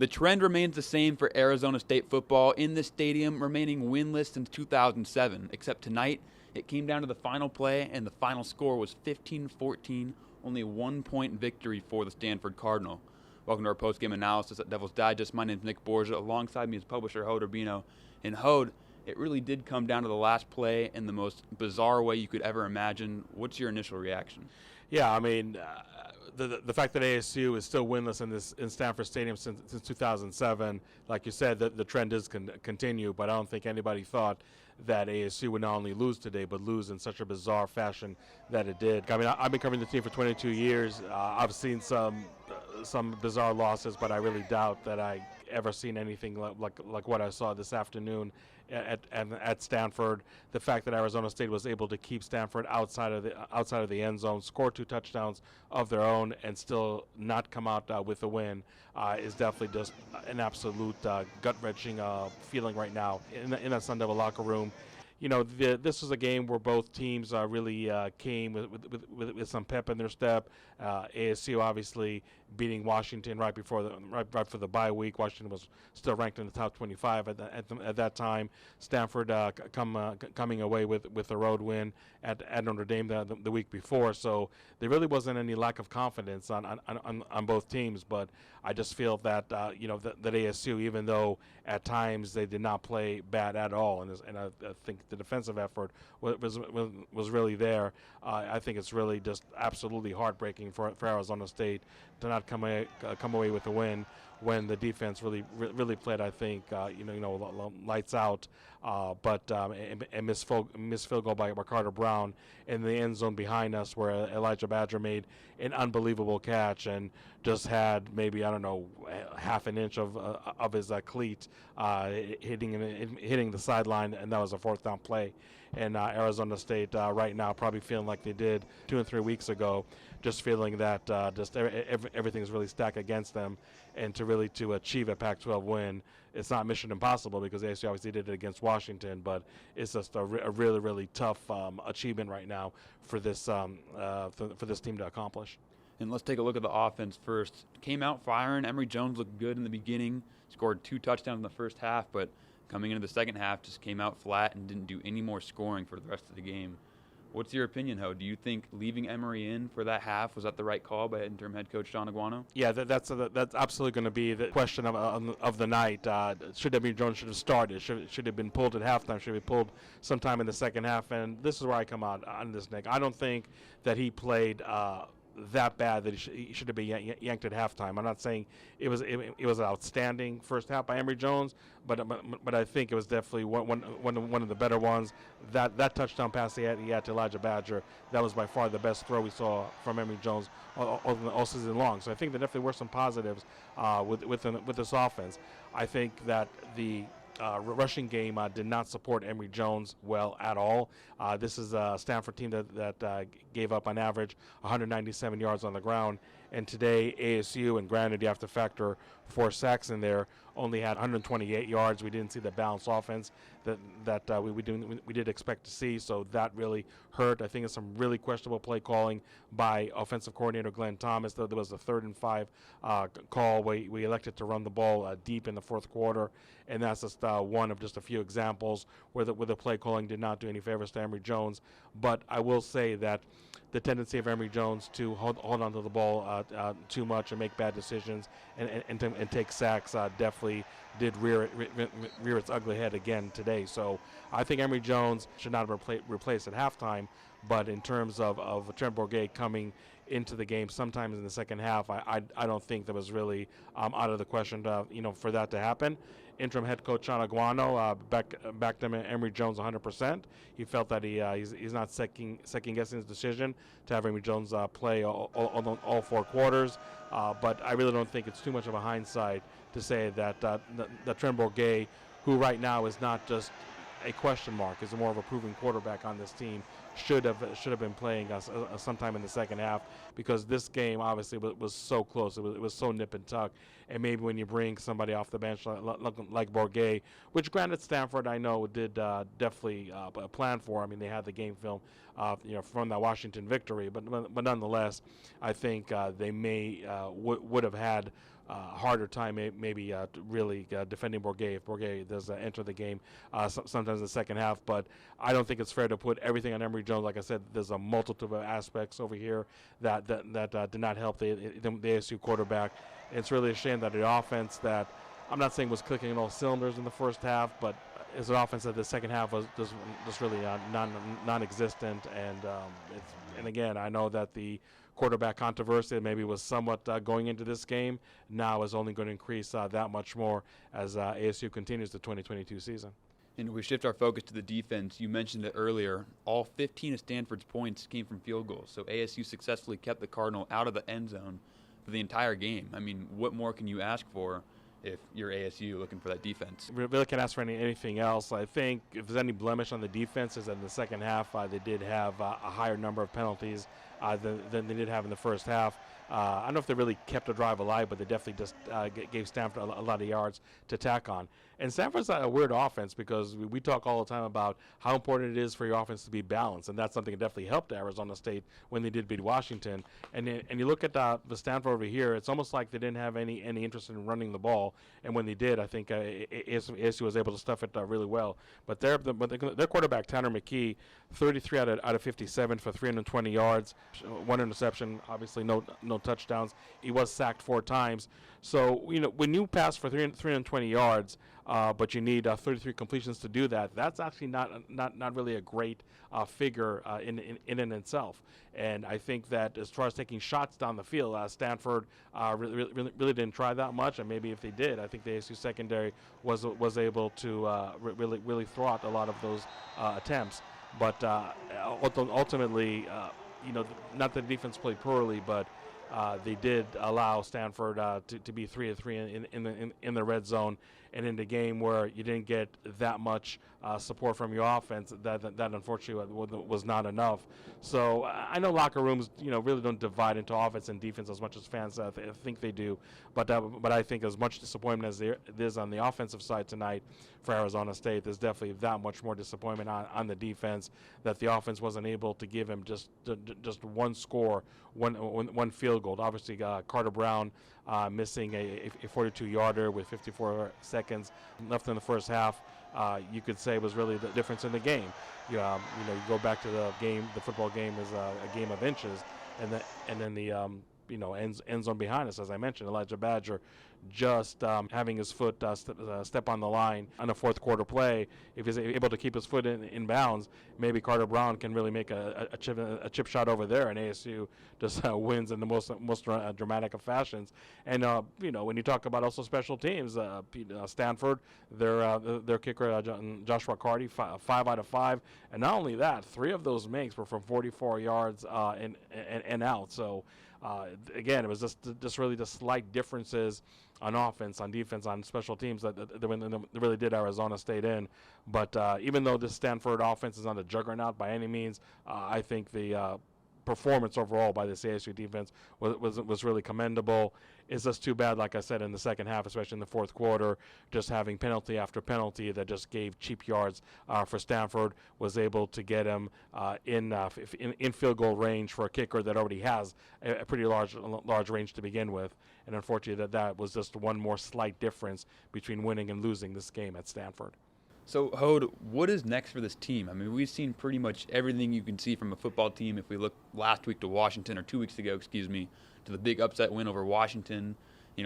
The trend remains the same for Arizona State football in the stadium, remaining winless since 2007, except tonight it came down to the final play and the final score was 15-14, only a 1-point victory for the Stanford Cardinal. Welcome to our post-game analysis at Devil's Digest. My name is Nick Borgia. Alongside me is publisher Hode Urbino. And Hode, it really did come down to the last play in the most bizarre way you could ever imagine. What's your initial reaction? Yeah, I mean, the fact that ASU is still winless in Stanford Stadium since 2007, like you said, the trend is continue. But I don't think anybody thought that ASU would not only lose today, but lose in such a bizarre fashion that it did. I mean, I've been covering the team for 22 years. I've seen some bizarre losses, but I really doubt that I ever seen anything like what I saw this afternoon at Stanford. The fact that Arizona State was able to keep Stanford outside of the end zone, score 2 touchdowns of their own, and still not come out with a win is definitely just an absolute gut-wrenching feeling right now in that Sun Devil locker room. You know, this was a game where both teams really came with some pep in their step. ASU obviously beating Washington right for the bye week. Washington was still ranked in the top 25 at that time. Stanford coming away with a road win at Notre Dame the week before. So there really wasn't any lack of confidence on both teams. But I just feel that that ASU, even though at times they did not play bad at all, and I think the defensive effort was really there. I think it's really just absolutely heartbreaking for Arizona State to not come away with a win when the defense really played, I think, lights out, but missed field goal by Carter Brown in the end zone behind us, where Elijah Badger made an unbelievable catch and just had maybe, I don't know, half an inch of his cleat hitting the sideline, and that was a 4th down play. And Arizona State right now probably feeling like they did 2 and 3 weeks ago, just feeling that just everything's really stacked against them, and to achieve a Pac-12 win, it's not mission impossible because ASU obviously did it against Washington, but it's just a really tough achievement right now for this team to accomplish. And let's take a look at the offense first. Came out firing. Emory Jones looked good in the beginning, scored 2 touchdowns in the first half, but coming into the second half just came out flat and didn't do any more scoring for the rest of the game. What's your opinion, Ho? Do you think leaving Emory in for that half, was that the right call by interim head coach John Aguano? Yeah, that's absolutely going to be the question of the night. Should Emory Jones have started? Should have been pulled at halftime? Should have been pulled sometime in the second half? And this is where I come out on this, Nick. I don't think that he played that bad that he should have been yanked at halftime. I'm not saying it was an outstanding first half by Emory Jones, but I think it was definitely one of the better ones. That touchdown pass he had to Elijah Badger, that was by far the best throw we saw from Emory Jones all season long. So I think there definitely were some positives with this offense. I think that the rushing game did not support Emory Jones well at all. This is a Stanford team that gave up on average 197 yards on the ground, and today ASU, and granted you have to factor 4 sacks in there, only had 128 yards. We didn't see the balanced offense that we did expect to see, so that really hurt. I think it's some really questionable play calling by offensive coordinator Glenn Thomas. There was a 3rd and 5 call where we elected to run the ball deep in the 4th quarter, and that's just one of just a few examples where the play calling did not do any favors to Emory Jones. But I will say that the tendency of Emory Jones to hold on to the ball too much and make bad decisions and take sacks definitely did rear its ugly head again today. So I think Emory Jones should not have replaced at halftime, but in terms of Trent Bourguet coming into the game sometimes in the second half, I don't think that was really out of the question for that to happen. Interim head coach John Aguano backed him Emory Jones 100%. He felt that he's not second guessing his decision to have Emory Jones play all 4 quarters. But I really don't think it's too much of a hindsight to say that Trent Bourguet, who right now is not just a question mark, is more of a proven quarterback on this team, should have been playing sometime in the second half, because this game obviously was so close. It was so nip and tuck, and maybe when you bring somebody off the bench like Bourguet, which granted Stanford I know did definitely plan for. I mean, they had the game film from that Washington victory. But nonetheless, I think they may would have had a harder time maybe really defending Bourget if Bourget does enter the game sometimes in the second half. But I don't think it's fair to put everything on Emory Jones. Like I said, there's a multitude of aspects over here that did not help the ASU quarterback. It's really a shame that the offense that I'm not saying was clicking on all cylinders in the first half, but is an offense that the second half was just really non-existent. And again, I know that the quarterback controversy maybe was somewhat going into this game. Now is only going to increase that much more as ASU continues the 2022 season. And we shift our focus to the defense. You mentioned it earlier. All 15 of Stanford's points came from field goals. So ASU successfully kept the Cardinal out of the end zone for the entire game. I mean, what more can you ask for if you're ASU looking for that defense? We really can't ask for anything else. I think if there's any blemish on the defense is in the second half, they did have a higher number of penalties than they did have in the first half. I don't know if they really kept the drive alive, but they definitely just gave Stanford a lot of yards to tack on. And Stanford's a weird offense because we talk all the time about how important it is for your offense to be balanced, and that's something that definitely helped Arizona State when they did beat Washington. And you look at the Stanford over here, it's almost like they didn't have any interest in running the ball, and when they did, I think ASU was able to stuff it really well. But their quarterback, Tanner McKee, 33 out of 57 for 320 yards, one interception, obviously no touchdowns. He was sacked 4 times. So, when you pass for 320 yards, but you need 33 completions to do that, that's actually not really a great figure in and itself. And I think that as far as taking shots down the field, Stanford really didn't try that much. And maybe if they did, I think the ASU secondary was able to really throw out a lot of those attempts. But ultimately, not that the defense played poorly, but they did allow Stanford to be 3 of 3 in the red zone, and in the game where you didn't get that much support from your offense, that unfortunately was not enough. So I know locker rooms, really don't divide into offense and defense as much as fans think they do, but I think as much disappointment as there is on the offensive side tonight for Arizona State, there's definitely that much more disappointment on the defense that the offense wasn't able to give him just one score, one field goal. Obviously, Carter Brown missing a 42-yarder with 54 seconds left in the first half. You could say was really the difference in the game. You go back to the game. The football game is a game of inches, and then the end zone behind us, as I mentioned, Elijah Badger just having his foot step on the line on a fourth quarter play. If he's able to keep his foot in bounds, maybe Carter Brown can really make a chip shot over there, and ASU just wins in the most dramatic of fashions. And when you talk about also special teams, Stanford, their kicker Joshua Carty, 5 out of 5, and not only that, 3 of those makes were from 44 yards and out. So. Again, it was just really the slight differences on offense, on defense, on special teams that really did Arizona State in. But even though this Stanford offense is not a juggernaut by any means, I think the performance overall by this ASU defense was really commendable. It's just too bad, like I said, in the second half, especially in the fourth quarter, just having penalty after penalty that just gave cheap yards for Stanford, was able to get him in field goal range for a kicker that already has a pretty large range to begin with. And unfortunately, that was just one more slight difference between winning and losing this game at Stanford. So, Hode, what is next for this team? I mean, we've seen pretty much everything you can see from a football team. If we look last week to Washington, or 2 weeks ago, to the big upset win over Washington,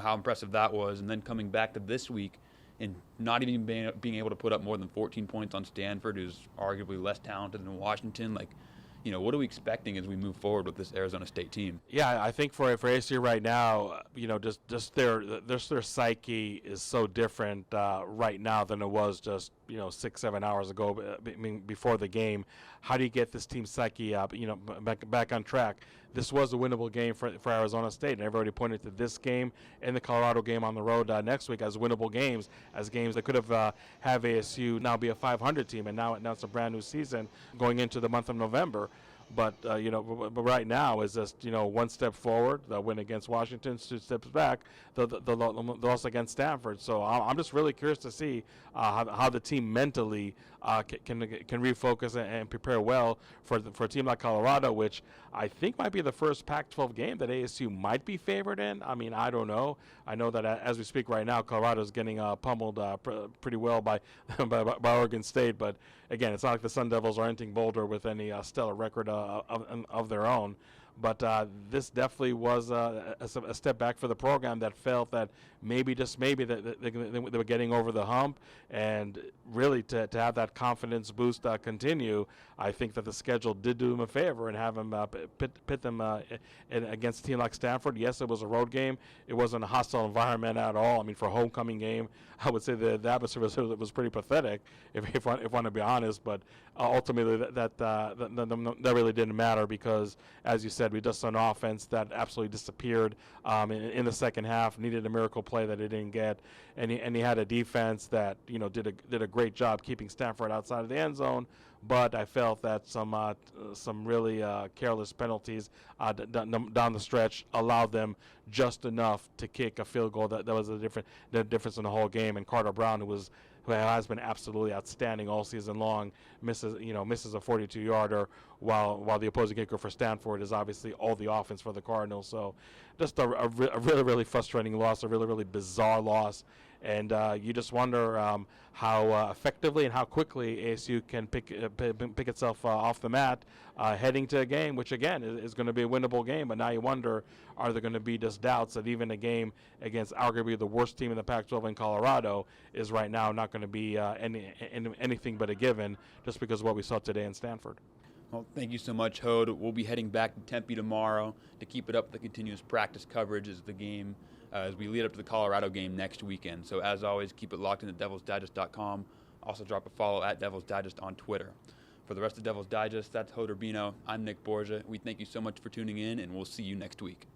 how impressive that was, and then coming back to this week and not even being able to put up more than 14 points on Stanford, who's arguably less talented than Washington. What are we expecting as we move forward with this Arizona State team? Yeah, I think for ASU right now, just their psyche is so different right now than it was just 6-7 hours ago, before the game. How do you get this team's psyche back on track? This was a winnable game for Arizona State, and everybody pointed to this game and the Colorado game on the road next week as winnable games, as games that could have ASU now be a 500 team, and now it's a brand new season going into the month of November. But but right now is just one step forward, the win against Washington, 2 steps back, the loss against Stanford. So I'm just really curious to see how the team mentally can refocus and prepare well for a team like Colorado, which I think might be the first Pac-12 game that ASU might be favored in. I mean, I don't know. I know that as we speak right now, Colorado is getting pummeled pretty well by by Oregon State. But again, it's not like the Sun Devils are anything bolder with any stellar record of their own. But this definitely was a step back for the program that felt that maybe, just maybe, that they were getting over the hump. And really to have that confidence boost continue, I think that the schedule did do them a favor and have them pit them against a team like Stanford. Yes, it was a road game. It wasn't a hostile environment at all. I mean, for a homecoming game, I would say the atmosphere was pretty pathetic, if I want to be honest. But ultimately, that really didn't matter because, as you said, we just saw an offense that absolutely disappeared in the second half. Needed a miracle play that it didn't get, and he had a defense that did a great job keeping Stanford outside of the end zone. But I felt that some really careless penalties down the stretch allowed them just enough to kick a field goal that was the difference in the whole game. And Carter Brown, who has been absolutely outstanding all season long, misses a 42-yarder, while the opposing kicker for Stanford is obviously all the offense for the Cardinals. So just a really, really frustrating loss, a really, really bizarre loss. And you just wonder how effectively and how quickly ASU can pick itself off the mat heading to a game, which again is going to be a winnable game. But now you wonder, are there going to be just doubts that even a game against arguably the worst team in the Pac-12 in Colorado is right now not going to be anything but a given, just because of what we saw today in Stanford. Well, thank you so much, Hode. We'll be heading back to Tempe tomorrow to keep it up the continuous practice coverage as the game. As we lead up to the Colorado game next weekend. So as always, keep it locked in at DevilsDigest.com. Also drop a follow at Devils Digest on Twitter. For the rest of Devils Digest, that's Hode Urbino. I'm Nick Borgia. We thank you so much for tuning in, and we'll see you next week.